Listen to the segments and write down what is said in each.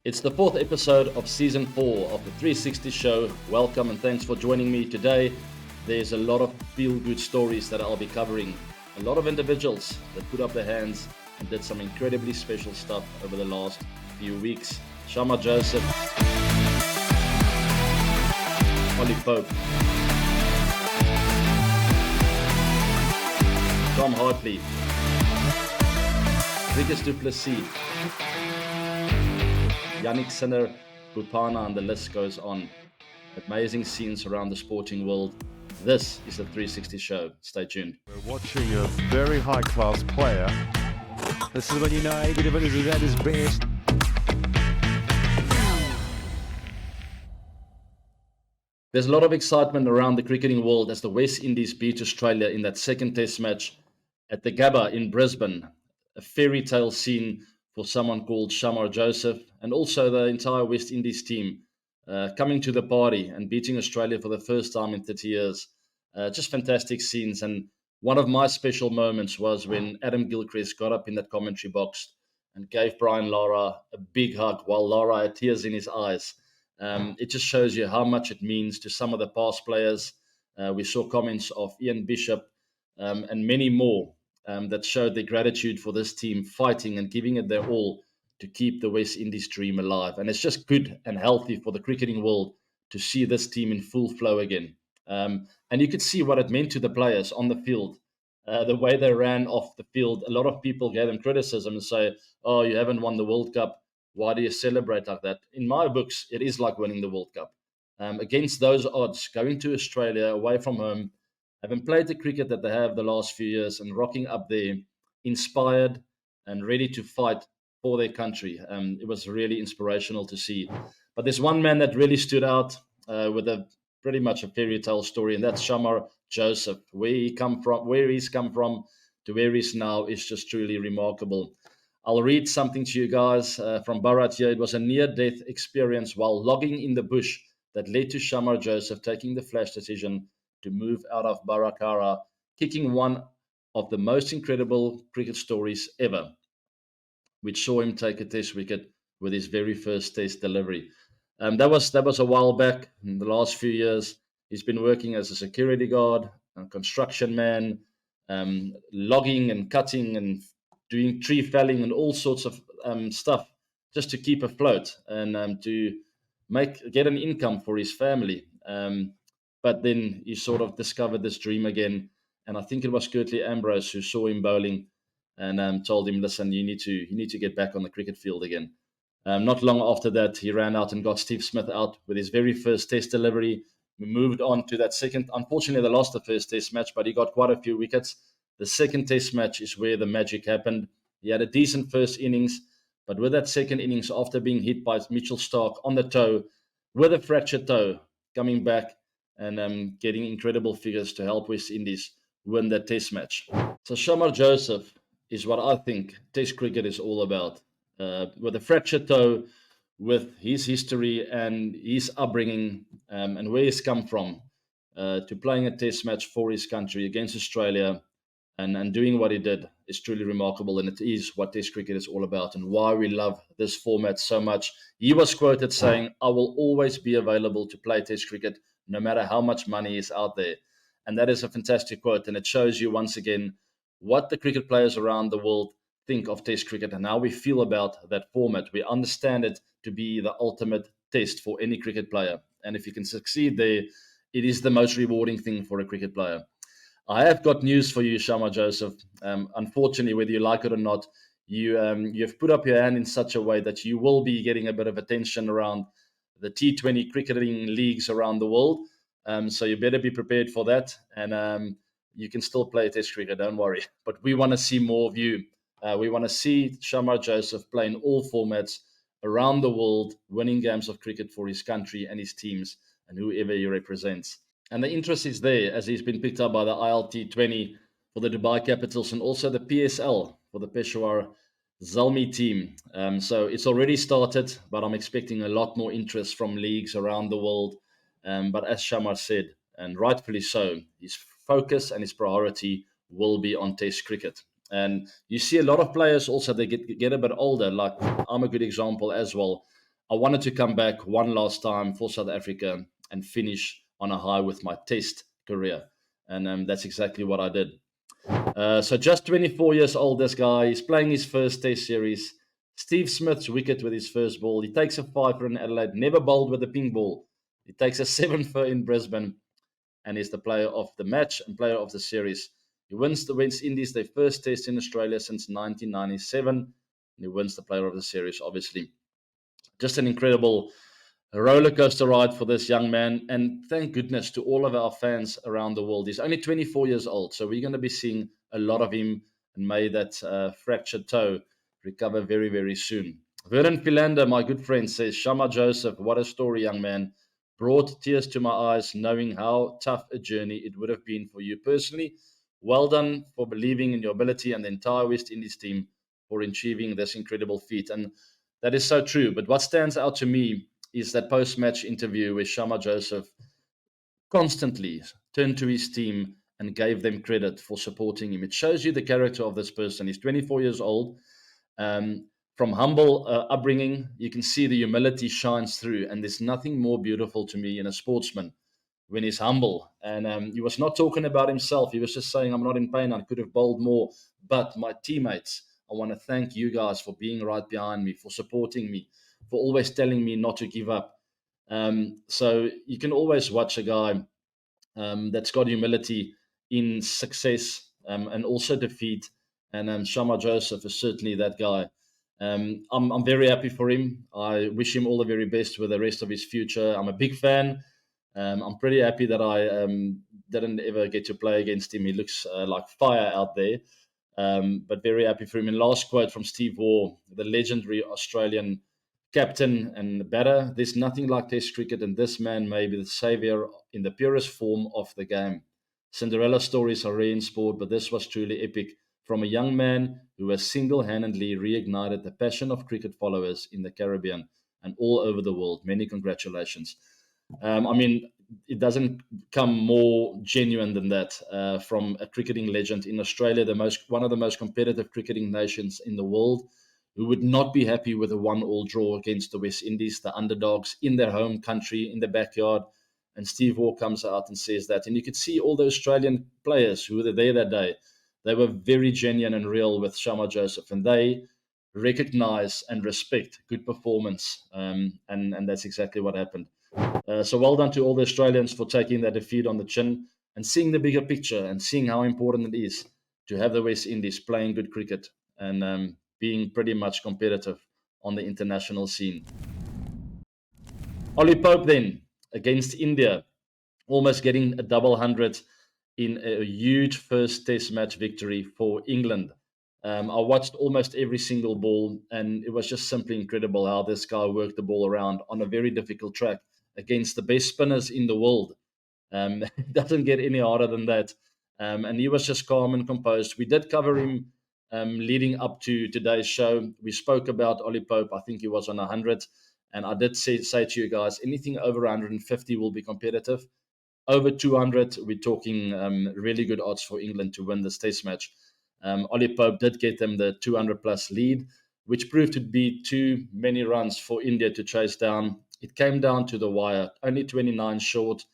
It's the fourth episode of season 4 of the 360 show. Welcome and thanks for joining me today. There's a lot of feel-good stories that I'll be covering. A lot of individuals that put up their hands and did some incredibly special stuff over the last few weeks. Shamar Joseph, Ollie, Tom Hartley, Dricus Plessis, Yannick Sinner, Bopanna, and the list goes on. Amazing scenes around the sporting world. This is the 360 show. Stay tuned. We're watching a very high-class player. This is when you know every Villiers is at his best. There's a lot of excitement around the cricketing world as the West Indies beat Australia in that second test match at the Gabba in Brisbane. A fairy tale scene for someone called Shamar Joseph, and also the entire West Indies team coming to the party and beating Australia for the first time in 30 years. Just fantastic scenes. And one of my special moments was when Adam Gilchrist got up in that commentary box and gave Brian Lara a big hug while Lara had tears in his eyes. It just shows you how much it means to some of the past players. We saw comments of Ian Bishop and many more that showed their gratitude for this team fighting and giving it their all to keep the West Indies dream alive. And it's just good and healthy for the cricketing world to see this team in full flow again. And you could see what it meant to the players on the field, the way they ran off the field. A lot of people gave them criticism and say, oh, you haven't won the World Cup. Why do you celebrate like that? In my books, it is like winning the World Cup. Against those odds, going to Australia away from home, having played the cricket that they have the last few years and rocking up there, inspired and ready to fight for their country. It was really inspirational to see. But there's one man that really stood out with a pretty much a fairy tale story, and that's Shamar Joseph. Where he's come from to where he's now is just truly remarkable. I'll read something to you guys from Bharat here. It was a near-death experience while logging in the bush that led to Shamar Joseph taking the flash decision to move out of Barakara, kicking one of the most incredible cricket stories ever, which saw him take a test wicket with his very first test delivery. That was a while back. In the last few years, he's been working as a security guard, a construction man, logging and cutting and doing tree felling and all sorts of stuff just to keep afloat and to get an income for his family. But then he sort of discovered this dream again. And I think it was Curtly Ambrose who saw him bowling and told him, listen, you need to get back on the cricket field again. Not long after that, he ran out and got Steve Smith out with his very first test delivery. We moved on to that second. Unfortunately, they lost the first test match, but he got quite a few wickets. The second test match is where the magic happened. He had a decent first innings, but with that second innings, after being hit by Mitchell Starc on the toe, with a fractured toe, coming back and getting incredible figures to help West Indies win that test match. So Shamar Joseph is what I think test cricket is all about. With a fractured toe, with his history and his upbringing and where he's come from, to playing a test match for his country against Australia and doing what he did is truly remarkable. And it is what test cricket is all about and why we love this format so much. He was quoted saying, I will always be available to play test cricket no matter how much money is out there. And that is a fantastic quote. And it shows you once again what the cricket players around the world think of test cricket and how we feel about that format. We understand it to be the ultimate test for any cricket player. And if you can succeed there, it is the most rewarding thing for a cricket player. I have got news for you, Shamar Joseph. Unfortunately, whether you like it or not, you've put up your hand in such a way that you will be getting a bit of attention around the T20 cricketing leagues around the world. So you better be prepared for that. And you can still play test cricket, don't worry. But we want to see more of you. We want to see Shamar Joseph play in all formats around the world, winning games of cricket for his country and his teams and whoever he represents. And the interest is there as he's been picked up by the ILT20 for the Dubai Capitals and also the PSL for the Peshawar Zalmi team. So it's already started, but I'm expecting a lot more interest from leagues around the world. But as Shamar said, and rightfully so, his focus and his priority will be on test cricket. And you see a lot of players also, they get a bit older, like I'm a good example as well. I wanted to come back one last time for South Africa and finish on a high with my Test career. And that's exactly what I did. So just 24 years old, this guy. He's playing his first Test series. Steve Smith's wicket with his first ball. He takes a 5 for in Adelaide, never bowled with a pink ball. He takes a 7 for in Brisbane and is the player of the match and player of the series. He wins the West Indies, their first Test in Australia since 1997. And he wins the player of the series, obviously. Just an incredible roller coaster ride for this young man. And thank goodness to all of our fans around the world. He's only 24 years old, so we're going to be seeing a lot of him. And may that fractured toe recover very, very soon. Vernon Philander, my good friend, says, Shamar Joseph, what a story, young man. Brought tears to my eyes knowing how tough a journey it would have been for you personally. Well done for believing in your ability and the entire West Indies team for achieving this incredible feat. And that is so true. But what stands out to me is that post-match interview where Shamar Joseph constantly turned to his team and gave them credit for supporting him. It shows you the character of this person. He's 24 years old. From humble upbringing, you can see the humility shines through. And there's nothing more beautiful to me in a sportsman when he's humble. And he was not talking about himself. He was just saying, I'm not in pain. I could have bowled more. But my teammates, I want to thank you guys for being right behind me, for supporting me, for always telling me not to give up. So you can always watch a guy that's got humility in success and also defeat. And Shamar Joseph is certainly that guy. I'm very happy for him. I wish him all the very best with the rest of his future. I'm a big fan. I'm pretty happy that I didn't ever get to play against him. He looks like fire out there. But very happy for him. And last quote from Steve Waugh, the legendary Australian captain and batter. There's nothing like Test cricket, and this man may be the savior in the purest form of the game. Cinderella stories are rare in sport, but this was truly epic from a young man who has single-handedly reignited the passion of cricket followers in the Caribbean and all over the world. Many congratulations. I mean, it doesn't come more genuine than that from a cricketing legend in Australia, one of the most competitive cricketing nations in the world, who would not be happy with a 1-all draw against the West Indies, the underdogs in their home country, in the backyard. And Steve Waugh comes out and says that. And you could see all the Australian players who were there that day. They were very genuine and real with Shamar Joseph, and they recognize and respect good performance. And that's exactly what happened. So well done to all the Australians for taking that defeat on the chin and seeing the bigger picture and seeing how important it is to have the West Indies playing good cricket and being pretty much competitive on the international scene. Ollie Pope then against India, almost getting a double hundred in a huge first Test match victory for England. I watched almost every single ball, and it was just simply incredible how this guy worked the ball around on a very difficult track against the best spinners in the world. It doesn't get any harder than that. And he was just calm and composed. We did cover him leading up to today's show. We spoke about Ollie Pope. I think he was on 100. And I did say to you guys, anything over 150 will be competitive. Over 200, we're talking really good odds for England to win this Test match. Ollie Pope did get them the 200-plus lead, which proved to be too many runs for India to chase down. It came down to the wire, only 29 short.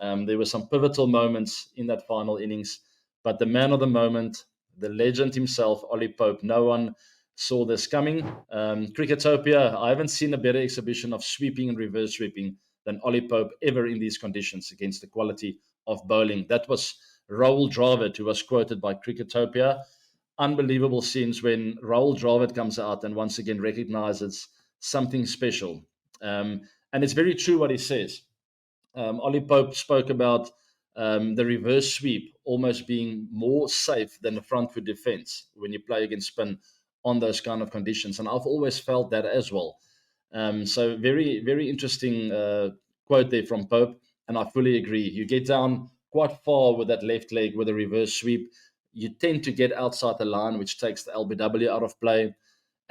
There were some pivotal moments in that final innings, but the man of the moment, the legend himself, Ollie Pope, no one saw this coming. Cricketopia, I haven't seen a better exhibition of sweeping and reverse sweeping than Ollie Pope ever in these conditions against the quality of bowling. That was Rahul Dravid, who was quoted by Cricketopia. Unbelievable scenes when Rahul Dravid comes out and once again recognizes something special. And it's very true what he says. Ollie Pope spoke about the reverse sweep almost being more safe than the front foot defense when you play against spin on those kind of conditions. And I've always felt that as well. So very, very interesting quote there from Pope. And I fully agree. You get down quite far with that left leg with a reverse sweep. You tend to get outside the line, which takes the LBW out of play.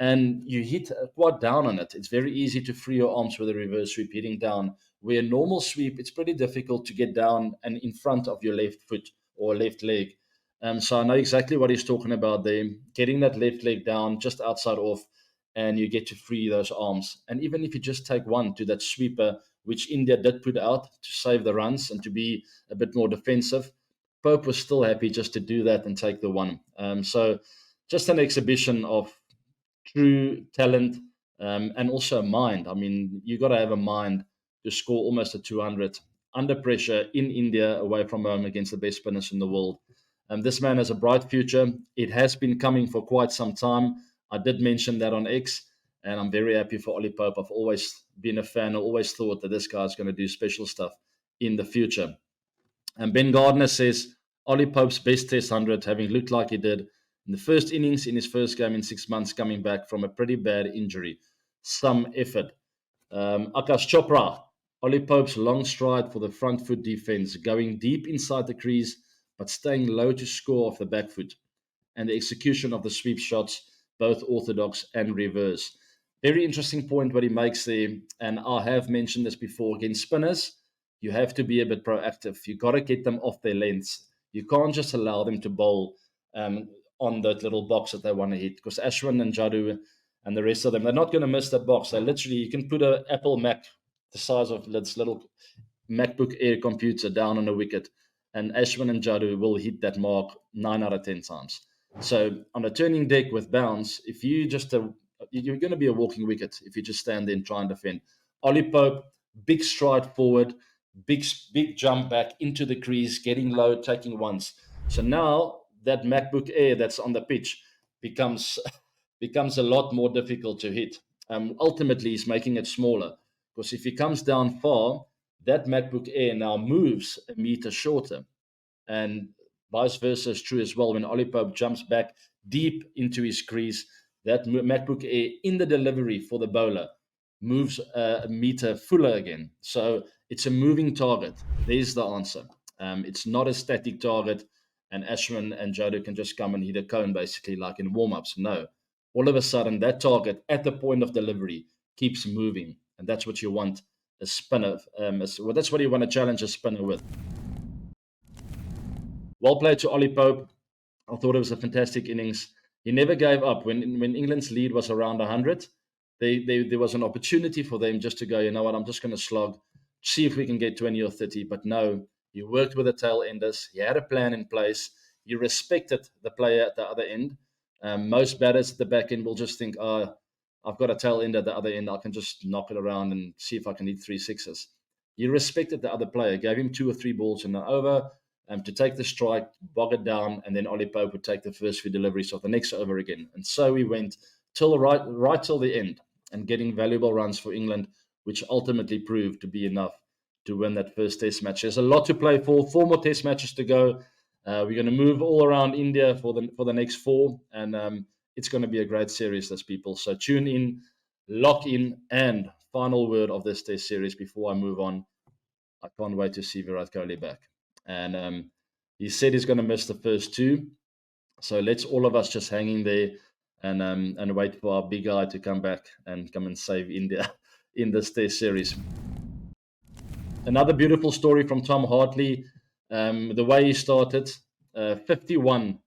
And you hit quite down on it. It's very easy to free your arms with a reverse sweep hitting down. Where a normal sweep, it's pretty difficult to get down and in front of your left foot or left leg. So I know exactly what he's talking about there. Getting that left leg down just outside off and you get to free those arms. And even if you just take one to that sweeper, which India did put out to save the runs and to be a bit more defensive, Pope was still happy just to do that and take the one. So just an exhibition of true talent, and also mind. I mean, you got to have a mind to score almost a 200 under pressure in India, away from home, against the best spinners in the world. This man has a bright future. It has been coming for quite some time. I did mention that on X, and I'm very happy for Ollie Pope. I've always been a fan. I always thought that this guy's going to do special stuff in the future. And Ben Gardner says Ollie Pope's best Test 100, having looked like he did in the first innings in his first game in 6 months, coming back from a pretty bad injury. Some effort. Akash Chopra, Ollie Pope's long stride for the front foot defense, going deep inside the crease, but staying low to score off the back foot. And the execution of the sweep shots, both orthodox and reverse. Very interesting point what he makes there. And I have mentioned this before, against spinners, you have to be a bit proactive. You got to get them off their lengths. You can't just allow them to bowl on that little box that they want to hit, because Ashwin and Jadu and the rest of them, they're not going to miss that box. They literally, you can put an Apple Mac the size of this little MacBook Air computer down on a wicket, and Ashwin and Jadu will hit that mark 9 out of 10 times. So on a turning deck with bounce, if you just you're going to be a walking wicket if you just stand there and try and defend. Ollie Pope, big stride forward, big jump back into the crease, getting low, taking ones. So now that MacBook Air that's on the pitch becomes a lot more difficult to hit. Ultimately, he's making it smaller, because if he comes down far, that MacBook Air now moves a meter shorter. And vice versa is true as well. When Ollie Pope jumps back deep into his crease, that MacBook Air in the delivery for the bowler moves a meter fuller again. So it's a moving target. There's the answer. It's not a static target, and Ashwin and Jadu can just come and hit a cone basically like in warm-ups. No. All of a sudden, that target at the point of delivery keeps moving. And that's what you want a spinner. Well, that's what you want to challenge a spinner with. Well played to Ollie Pope. I thought it was a fantastic innings. He never gave up. When England's lead was around 100, there was an opportunity for them just to go, you know what, I'm just going to slog, see if we can get 20 or 30. But no, he worked with the tail enders. He had a plan in place. He respected the player at the other end. Most batters at the back end will just think, oh, I've got a tail end at the other end. I can just knock it around and see if I can hit 3 sixes. He respected the other player, gave him 2 or 3 balls in the over to take the strike, bog it down, and then Ollie Pope would take the first few deliveries of the next over again. And so we went till right till the end, and getting valuable runs for England, which ultimately proved to be enough to win that first Test match. There's a lot to play for. 4 more Test matches to go. We're going to move all around India for the next 4, and it's going to be a great series, this people. So tune in, lock in, and final word of this Test series before I move on. I can't wait to see Virat Kohli back. And he said he's going to miss the first 2. So let's all of us just hang in there and wait for our big guy to come back and come and save India in this Test series. Another beautiful story from Tom Hartley. The way he started, 51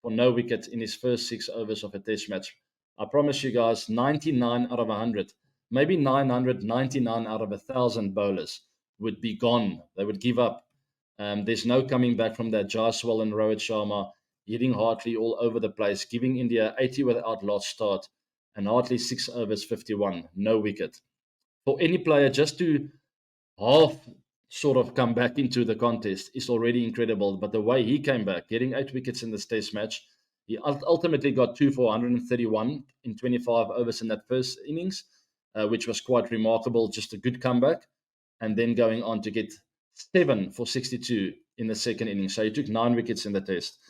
for no wicket in his first 6 overs of a Test match. I promise you guys, 99 out of 100, maybe 999 out of 1,000 bowlers would be gone. They would give up. There's no coming back from that. Jaiswal and Rohit Sharma hitting Hartley all over the place, giving India 80 without lost start, and Hartley 6 overs, 51, no wicket. For any player just to half sort of come back into the contest is already incredible. But the way he came back, getting 8 wickets in this Test match, he ultimately got 2 for 131 in 25 overs in that first innings, which was quite remarkable, just a good comeback, and then going on to get 7 for 62 in the second innings. So he took 9 wickets in the Test,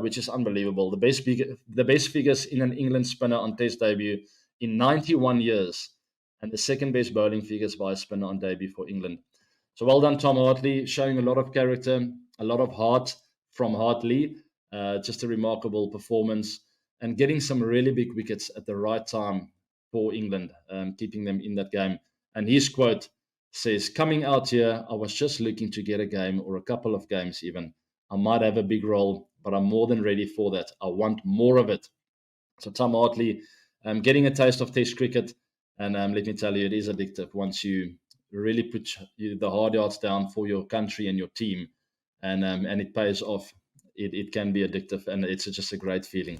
which is unbelievable. The best figures in an England spinner on Test debut in 91 years, and the second best bowling figures by a spinner on debut for England. So well done, Tom Hartley, showing a lot of character, a lot of heart from Hartley. Just a remarkable performance, and getting some really big wickets at the right time for England, keeping them in that game. And his quote says, coming out here, I was just looking to get a game or a couple of games even. I might have a big role, but I'm more than ready for that. I want more of it. So Tom Hartley, getting a taste of Test cricket. And let me tell you, it is addictive once you really put the hard yards down for your country and your team, and it pays off. It can be addictive, and it's just a great feeling.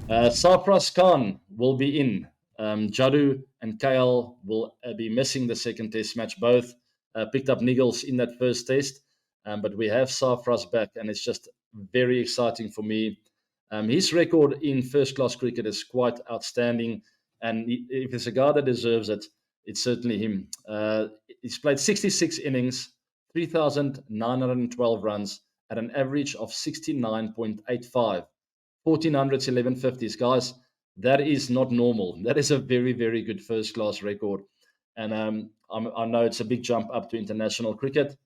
Sarfaraz Khan will be in. Jadu and KL will be missing the second test match. Both picked up niggles in that first test, but we have Sarfaraz back, and it's just very exciting for me. His record in first-class cricket is quite outstanding, and if there's a guy that deserves it, it's certainly him. He's played 66 innings, 3,912 runs at an average of 69.85. 1400s, 1150s, guys. That is not normal. That is a very, very good first-class record, and I know it's a big jump up to international cricket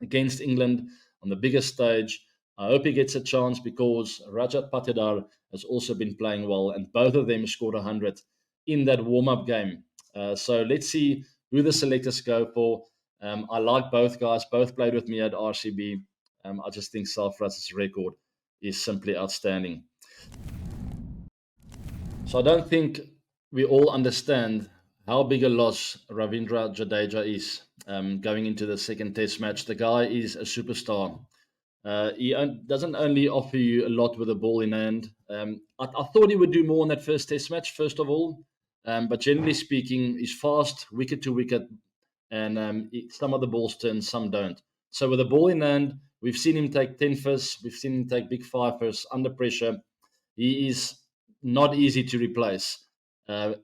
against England on the biggest stage. I hope he gets a chance because Rajat Patidar has also been playing well, and both of them scored 100 in that warm-up game. So let's see who the selectors go for. I like both guys. Both played with me at RCB. I just think Sarfaraz's record is simply outstanding. So I don't think we all understand how big a loss Ravindra Jadeja is going into the second test match. The guy is a superstar. He doesn't only offer you a lot with the ball in hand. I thought he would do more in that first test match, first of all. But generally speaking, he's fast, wicket to wicket, and some of the balls turn, some don't. So with the ball in hand, we've seen him take 10 firsts, we've seen him take big 5 firsts under pressure. He is not easy to replace.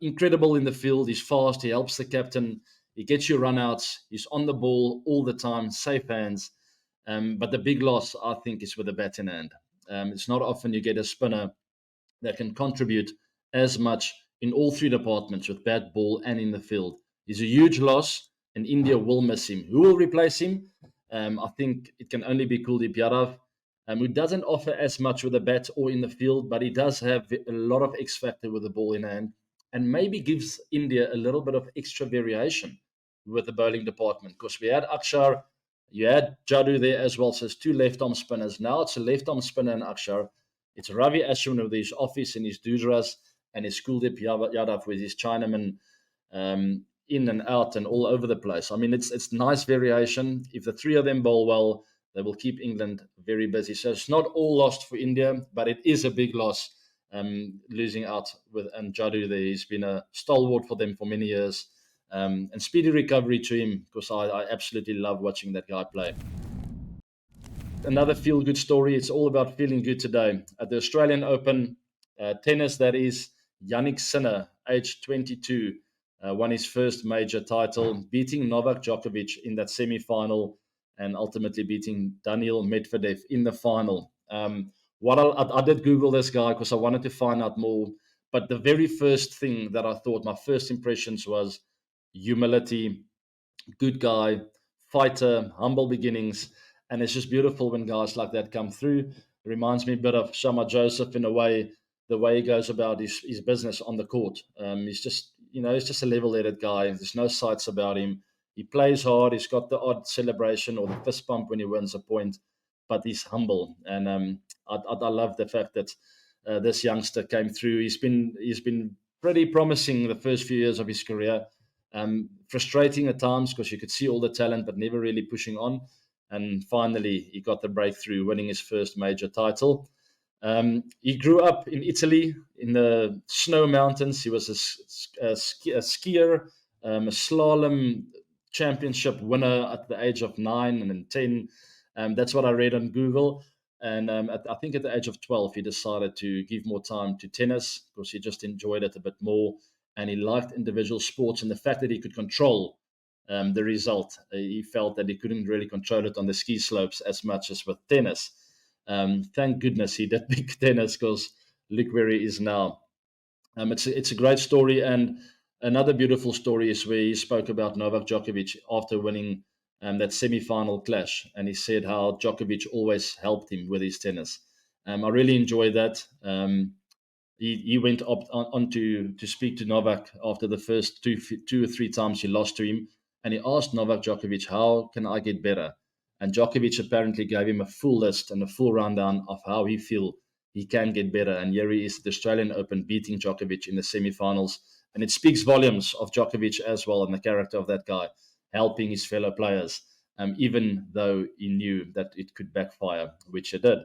Incredible in the field. He's fast. He helps the captain. He gets you run-outs. He's on the ball all the time, safe hands. But the big loss, I think, is with the bat in hand. It's not often you get a spinner that can contribute as much in all three departments with bat, ball, and in the field. He's a huge loss, and India will miss him. Who will replace him? I think it can only be Kuldeep Yadav, who doesn't offer as much with the bat or in the field, but he does have a lot of X factor with the ball in hand, and maybe gives India a little bit of extra variation with the bowling department. Because we had Akshar, you had Jadu there as well, so it's 2 left-arm spinners. Now it's a left-arm spinner and Akshar. It's Ravi Ashwin with his office and his Dudras, and his Kuldeep Yadav with his Chinaman in and out and all over the place. I mean, it's nice variation. If the three of them bowl well, they will keep England very busy. So it's not all lost for India, but it is a big loss losing out with Jadu there. He's been a stalwart for them for many years. And speedy recovery to him, because I absolutely love watching that guy play. Another feel-good story. It's all about feeling good today. At the Australian Open tennis, that is, Yannick Sinner, age 22, won his first major title, beating Novak Djokovic in that semi-final and ultimately beating Daniil Medvedev in the final. I did Google this guy because I wanted to find out more. But the very first thing that I thought, my first impressions was humility, good guy, fighter, humble beginnings. And it's just beautiful when guys like that come through. It reminds me a bit of Shamar Joseph in a way, the way he goes about his business on the court. He's just, he's just a level-headed guy. There's no sights about him. He plays hard. He's got the odd celebration or the fist pump when he wins a point, but he's humble. And I love the fact that this youngster came through. He's been pretty promising the first few years of his career. Frustrating at times because you could see all the talent, but never really pushing on. And finally, he got the breakthrough, winning his first major title. He grew up in Italy, in the snow mountains. He was a skier, a slalom championship winner at the age of 9 and then 10. That's what I read on Google. And I think at the age of 12, he decided to give more time to tennis because he just enjoyed it a bit more. And he liked individual sports and the fact that he could control the result. He felt that he couldn't really control it on the ski slopes as much as with tennis. Thank goodness he did big tennis because look where he is now. It's a great story. And another beautiful story is where he spoke about Novak Djokovic after winning that semi-final clash. And he said how Djokovic always helped him with his tennis. I really enjoyed that. He went on to speak to Novak after the first two or three times he lost to him. And he asked Novak Djokovic, how can I get better? And Djokovic apparently gave him a full list and a full rundown of how he he can get better. And here he is at the Australian Open beating Djokovic in the semi-finals. And it speaks volumes of Djokovic as well and the character of that guy, helping his fellow players, even though he knew that it could backfire, which it did.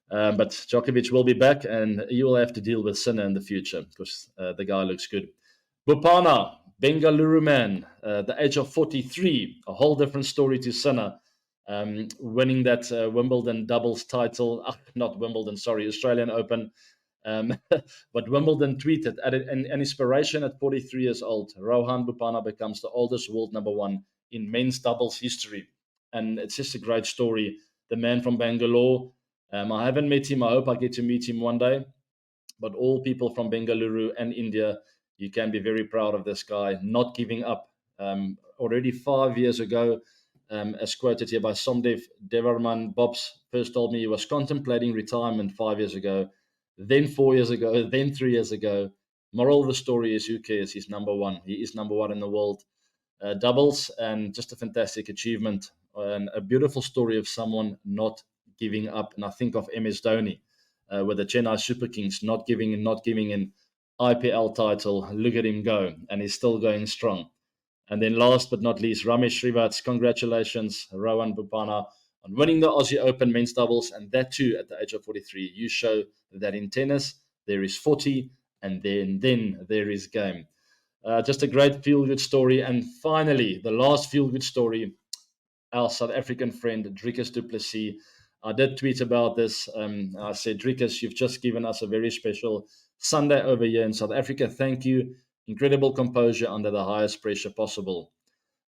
But Djokovic will be back, and he will have to deal with Sinner in the future because the guy looks good. Bopanna, Bengaluru man, the age of 43, a whole different story to Sinner, winning that Wimbledon doubles title. Not Wimbledon, sorry, Australian Open. But Wimbledon tweeted, an inspiration at 43 years old, Rohan Bopanna becomes the oldest world number one in men's doubles history. And it's just a great story. The man from Bangalore, I haven't met him. I hope I get to meet him one day. But all people from Bengaluru and India, you can be very proud of this guy, not giving up. Already 5 years ago, as quoted here by Somdev Devarman, Bobs first told me he was contemplating retirement 5 years ago, then 4 years ago, then 3 years ago. Moral of the story is, who cares? He's number one. He is number one in the world. Doubles, and just a fantastic achievement and a beautiful story of someone not giving up. And I think of MS Dhoni with the Chennai Super Kings, not giving in, IPL title. Look at him go, and he's still going strong. And then last but not least, Ramesh Srivats, congratulations, Rohan Bopanna, on winning the Aussie Open men's doubles, and that too at the age of 43. You show that in tennis, there is 40, and then there is game. Just a great feel-good story. And finally, the last feel-good story, our South African friend, Dricus du Plessis. I did tweet about this. I said, Dricus, you've just given us a very special Sunday over here in South Africa. Thank you. Incredible composure under the highest pressure possible.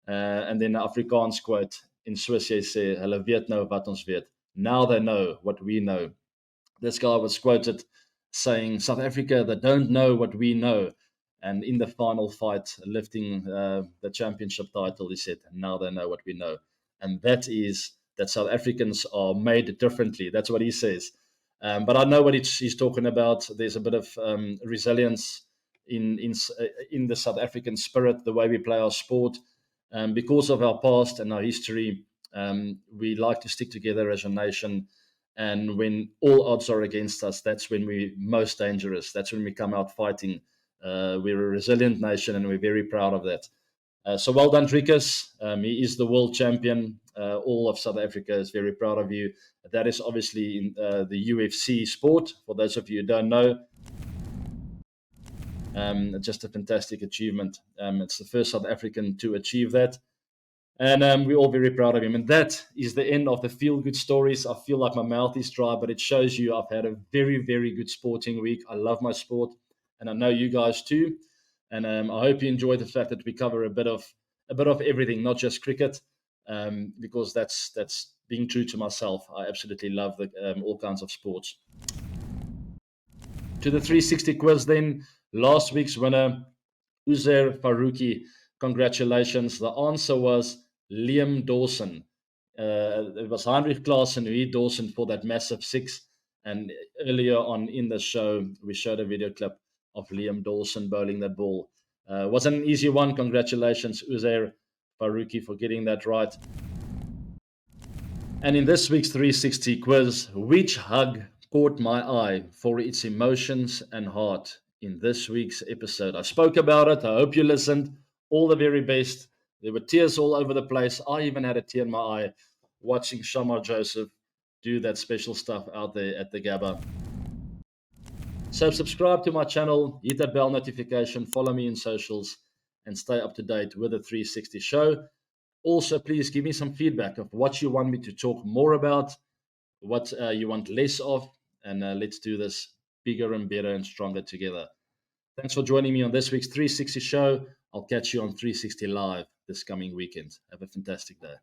And then the Afrikaans quote in Swiss, he said, Hulle weet nou wat ons weet. Now they know what we know. This guy was quoted saying, South Africa, they don't know what we know. And in the final fight, lifting the championship title, he said, now they know what we know. And that is that South Africans are made differently. That's what he says. But I know what he's talking about. There's a bit of resilience in the South African spirit, the way we play our sport. Because of our past and our history, we like to stick together as a nation. And when all odds are against us, that's when we're most dangerous. That's when we come out fighting. We're a resilient nation, and we're very proud of that. So well done, Dricus. He is the world champion. All of South Africa is very proud of you. That is obviously in the UFC sport, for those of you who don't know. Just a fantastic achievement. It's the first South African to achieve that. And we're all very proud of him. And that is the end of the feel-good stories. I feel like my mouth is dry, but it shows you I've had a very, very good sporting week. I love my sport, and I know you guys too. And I hope you enjoy the fact that we cover a bit of everything, not just cricket, because that's being true to myself. I absolutely love all kinds of sports. To the 360 quiz then, last week's winner, Uzair Faruqi. Congratulations. The answer was Liam Dawson. It was Heinrich Klaasen who hit Dawson for that massive six. And earlier on in the show, we showed a video clip of Liam Dawson bowling that ball. Wasn't an easy one. Congratulations, Uzair Faruqi, for getting that right. And in this week's 360 quiz, which hug caught my eye for its emotions and heart in this week's episode? I spoke about it. I hope you listened. All the very best. There were tears all over the place. I even had a tear in my eye watching Shamar Joseph do that special stuff out there at the Gabba. So subscribe to my channel, hit that bell notification, follow me in socials, and stay up to date with the 360 show. Also, please give me some feedback of what you want me to talk more about, what you want less of, and let's do this bigger and better and stronger together. Thanks for joining me on this week's 360 show. I'll catch you on 360 Live this coming weekend. Have a fantastic day.